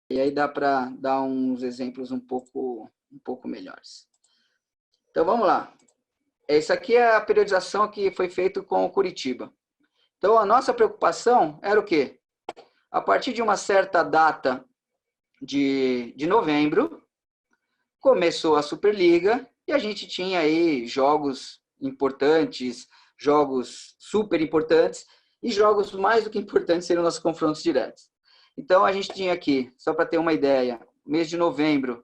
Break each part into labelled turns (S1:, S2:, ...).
S1: E aí dá para dar uns exemplos um pouco melhores. Então, vamos lá. Essa aqui é a periodização que foi feita com o Curitiba. Então, a nossa preocupação era o quê? A partir de uma certa data de novembro, começou a Superliga e a gente tinha aí jogos importantes, jogos super importantes e jogos mais do que importantes seriam nossos confrontos diretos. Então, a gente tinha aqui, só para ter uma ideia, mês de novembro,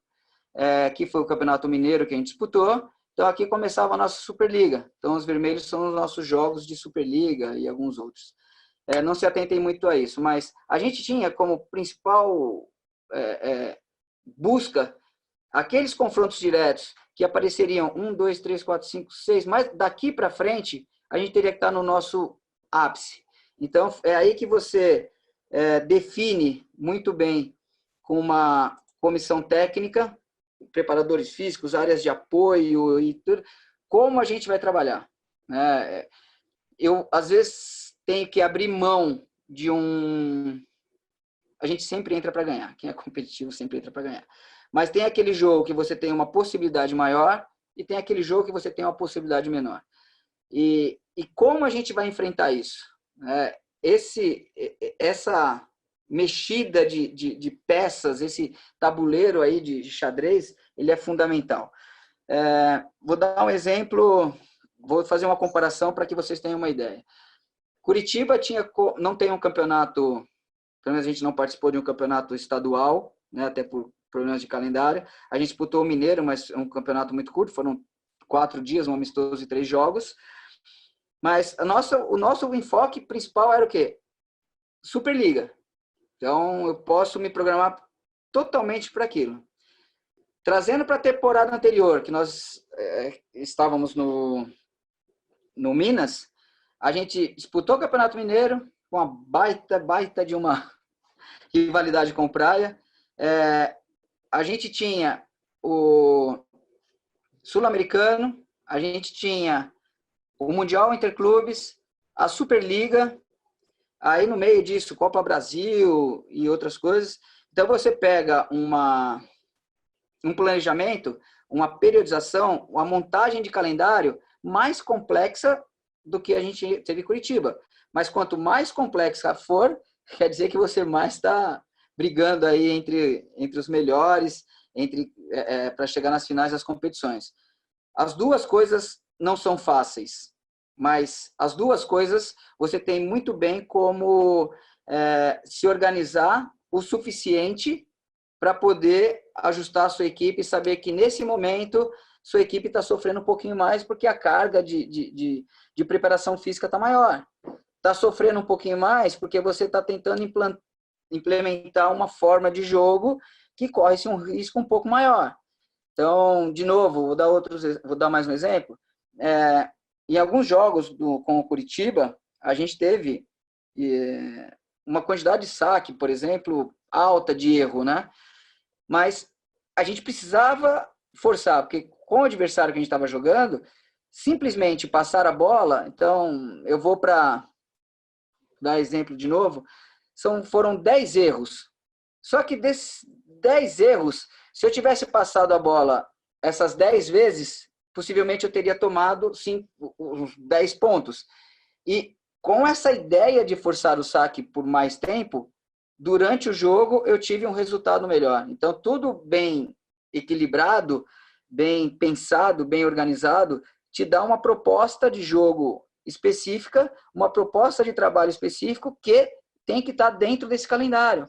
S1: que foi o Campeonato Mineiro que a gente disputou. Então, aqui começava a nossa Superliga. Então, os vermelhos são os nossos jogos de Superliga e alguns outros. Não se atentem muito a isso, mas a gente tinha como principal busca aqueles confrontos diretos que apareceriam 1, 2, 3, 4, 5, 6, mas daqui para frente a gente teria que estar no nosso ápice. Então, é aí que você define muito bem com uma comissão técnica, preparadores físicos, áreas de apoio e tudo, como a gente vai trabalhar. Eu, às vezes, tenho que abrir mão de um... A gente sempre entra para ganhar. Quem é competitivo sempre entra para ganhar. Mas tem aquele jogo que você tem uma possibilidade maior e tem aquele jogo que você tem uma possibilidade menor. E como a gente vai enfrentar isso? Essa mexida de peças, esse tabuleiro aí de xadrez, ele é fundamental. Vou dar um exemplo, vou fazer uma comparação para que vocês tenham uma ideia. Curitiba não tem um campeonato, pelo menos a gente não participou de um campeonato estadual, né, até por problemas de calendário. A gente disputou o Mineiro, mas é um campeonato muito curto, foram 4 dias, um amistoso e 3 jogos. Mas o nosso enfoque principal era o quê? Superliga. Então, eu posso me programar totalmente para aquilo. Trazendo para a temporada anterior, que nós estávamos no Minas, a gente disputou o Campeonato Mineiro com uma baita de uma rivalidade com o Praia. A gente tinha o Sul-Americano, a gente tinha o Mundial Interclubes, a Superliga, aí no meio disso, Copa Brasil e outras coisas. Então, você pega um planejamento, uma periodização, uma montagem de calendário mais complexa do que a gente teve em Curitiba. Mas quanto mais complexa for, quer dizer que você mais está brigando aí entre os melhores, para chegar nas finais das competições. As duas coisas não são fáceis, mas as duas coisas você tem muito bem como se organizar o suficiente para poder ajustar a sua equipe e saber que nesse momento sua equipe está sofrendo um pouquinho mais porque a carga de preparação física está maior. Está sofrendo um pouquinho mais porque você está tentando implementar uma forma de jogo que corre-se um risco um pouco maior. Então, de novo, vou dar mais um exemplo. Em alguns jogos com o Curitiba, a gente teve uma quantidade de saque, por exemplo, alta de erro, né? Mas a gente precisava forçar, porque com o adversário que a gente estava jogando, simplesmente passar a bola, então eu vou para dar exemplo de novo, foram 10 erros. Só que desses 10 erros, se eu tivesse passado a bola essas 10 vezes, possivelmente eu teria tomado os 10 pontos. E com essa ideia de forçar o saque por mais tempo, durante o jogo eu tive um resultado melhor. Então, tudo bem equilibrado, bem pensado, bem organizado, te dá uma proposta de jogo específica, uma proposta de trabalho específico que tem que estar dentro desse calendário.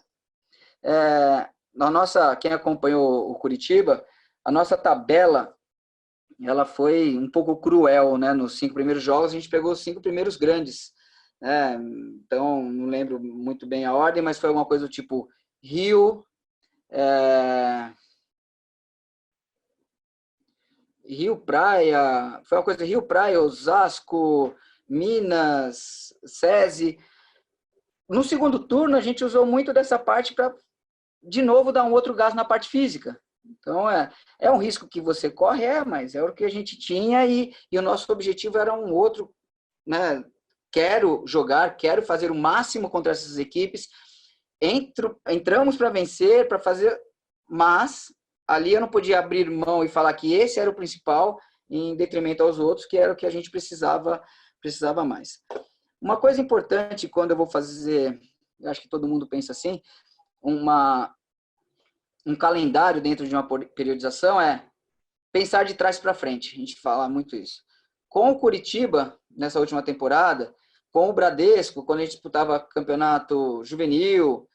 S1: Quem acompanhou o Curitiba, a nossa tabela ela foi um pouco cruel, né? Nos 5 primeiros jogos, a gente pegou os 5 primeiros grandes. Então, não lembro muito bem a ordem, mas foi alguma coisa do tipo Rio, Rio Praia, foi uma coisa Rio Praia, Osasco, Minas, SESI. No segundo turno, a gente usou muito dessa parte para, de novo, dar um outro gás na parte física. Então, é um risco que você corre, mas é o que a gente tinha e o nosso objetivo era um outro, né? Quero jogar, quero fazer o máximo contra essas equipes entramos para vencer, para fazer, mas ali eu não podia abrir mão e falar que esse era o principal, em detrimento aos outros, que era o que a gente precisava mais. Uma coisa importante quando eu vou fazer, eu acho que todo mundo pensa assim, um calendário dentro de uma periodização é pensar de trás para frente. A gente fala muito isso. Com o Curitiba, nessa última temporada, com o Bradesco, quando a gente disputava campeonato juvenil,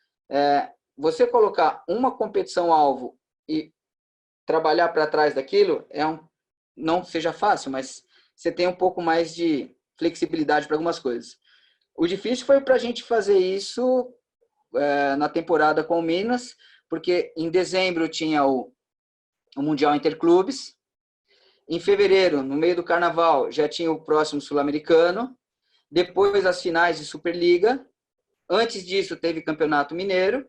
S1: você colocar uma competição-alvo e trabalhar para trás daquilo, não seja fácil, mas você tem um pouco mais de flexibilidade para algumas coisas. O difícil foi para a gente fazer isso na temporada com o Minas, porque em dezembro tinha o Mundial Interclubes, em fevereiro, no meio do Carnaval, já tinha o próximo Sul-Americano, depois as finais de Superliga, antes disso teve Campeonato Mineiro,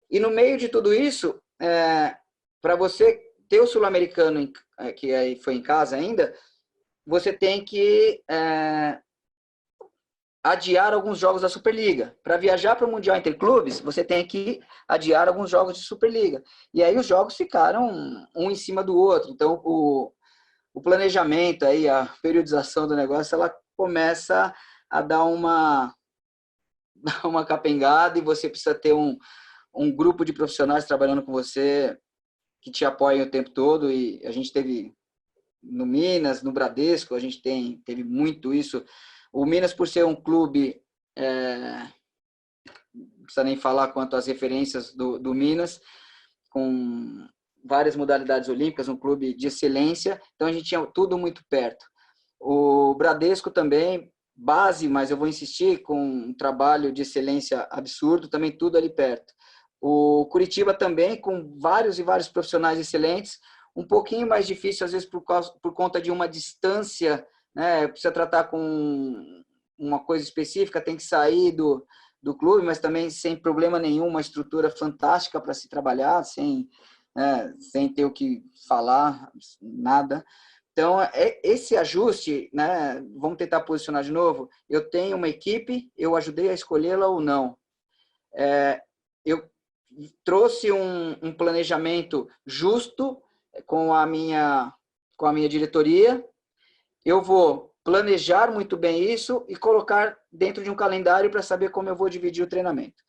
S1: e no meio de tudo isso, para você ter o Sul-Americano, que aí foi em casa ainda, você tem que adiar alguns jogos da Superliga. Para viajar para o Mundial Interclubes, você tem que adiar alguns jogos de Superliga. E aí os jogos ficaram um em cima do outro. Então, o planejamento, aí, a periodização do negócio, ela começa a dar uma capengada e você precisa ter um grupo de profissionais trabalhando com você que te apoiem o tempo todo. E a gente teve no Minas, no Bradesco, a gente teve muito isso. O Minas, por ser um clube, não precisa nem falar quanto às referências do Minas, com várias modalidades olímpicas, um clube de excelência, então a gente tinha tudo muito perto. O Bradesco também, base, mas eu vou insistir, com um trabalho de excelência absurdo, também tudo ali perto. O Curitiba também, com vários e vários profissionais excelentes, um pouquinho mais difícil, às vezes, por conta de uma distância, né? Precisa tratar com uma coisa específica, tem que sair do clube, mas também sem problema nenhum, uma estrutura fantástica para se trabalhar, sem ter o que falar, nada. Então, esse ajuste, né? Vamos tentar posicionar de novo. Eu tenho uma equipe, eu ajudei a escolhê-la ou não. Eu trouxe um planejamento justo com a minha diretoria. Eu vou planejar muito bem isso e colocar dentro de um calendário para saber como eu vou dividir o treinamento.